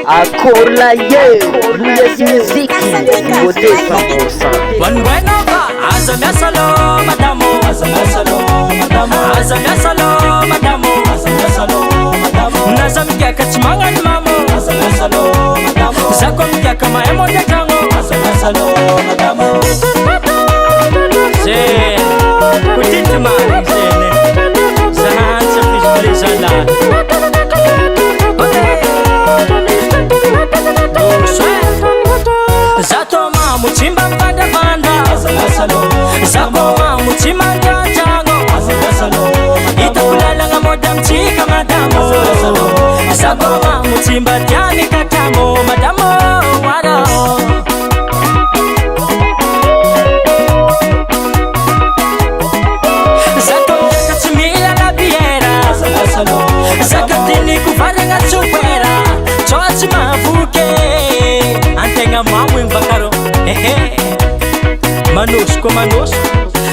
Akola ye, Louis Music, beauté 100%. One bueno va, azamia salo, madamo, azamia salo, madamo, azamia salo, madamo, azamia salo, madamo. Nazamia kachimanga ni mamo, azamia salo, madamo. Zakomia kama emo de jango, azamia salo, madamo. Je, kutiti mari jene, zahansa fishbili zala. Zatoma muchimba panda panda, zakoma muchima njango, itakulala nga moda mchika madamo, zakoma muchimba tiani katamo madamo wado. Zakoma kachimila na biera, zakatini kufare nga chupera, chochi mavuke antenga mamu mbakaro manush ko manush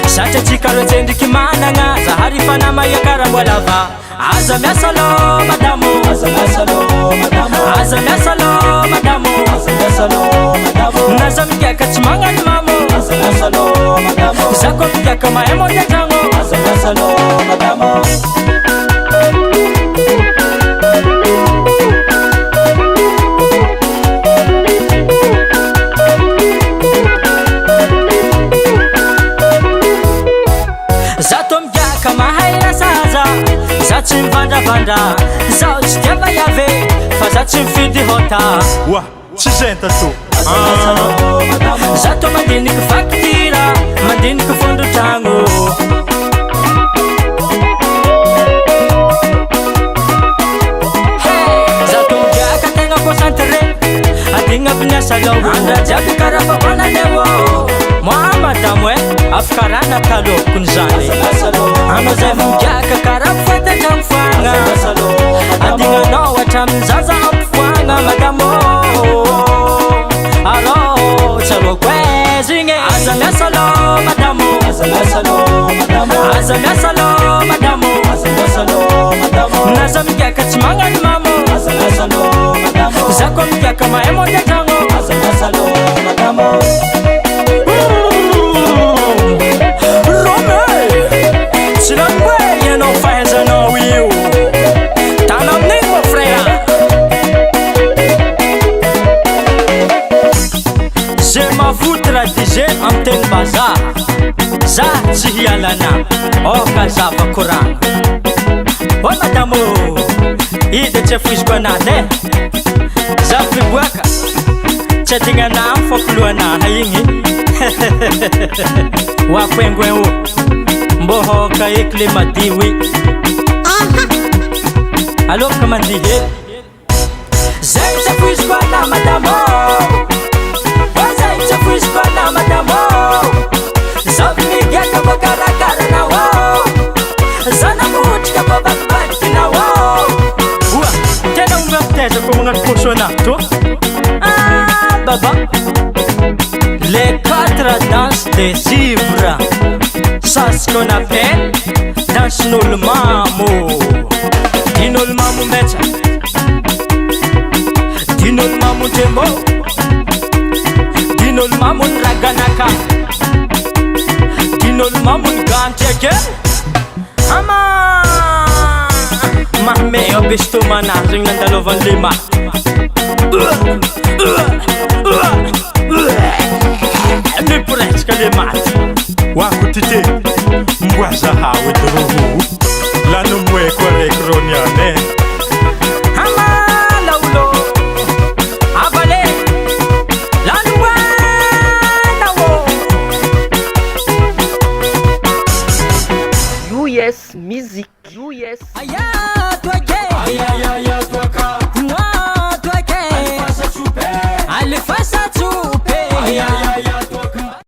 sacha chikaro tendi kimana nga zahari fana maya karambwalava azamia salo madamo, azamia salo madamo, azamia salo madamo, azamia salo madamo. Nazamia kachimanga ni mamo, azamia salo madamo. Zakomia kama emo de jango, azamia salo madamo. Zatim vanda vanda, zao chiteva yave, fazatim fidi hota. Wa, chizenta tu. Zato mandini kufaktira, mandini kufundu tango. Zato mjaka tenga konsantere, adinga punya salo. Anda jaka karafa wana nevo. Muhammadamwe, afkarana talo kunzane. Ano zefu jaka karafa te kamfanga. Adinga no watamzaza amfanga madamo. Aro chalo kwezinge. Azamia salo madamo, azamia salo madamo, azamia salo madamo, azamia salo madamo. Nazamia kachimanga ni mamo, azamia salo madamo. Zakomia kama emo de jango, azamia salo madamo. Amten bazar, za chihialana, oka zava Quran. O madamo, ide che fishbanate, za fibuaka, che tingana fokluana hayingi. Wa kwengwe u, mboho ka iklima diwi. Alo kamandihe, zem che fishbana madamo. Fishbana madamo, zabni geka bagara karna wo, zana muchka babakbati na wo. Wa, tena umepoteza kwa mga kushona to. Ah, baba. Les quatre danses des ivres, ça ce qu'on appelle danse nul mamu. Dinul mamu mecha, dinul mamu tembo. Dinol mamun raganaka, dinol mamun ganteke. Ama mahme obisto mana ringan dalovan lima. Mi purech kalimat. Wakutite mbwaza hawe duruhu lanu mwe kore kroniane. Ama laulo abale lanu US Music, US. Aya, toi,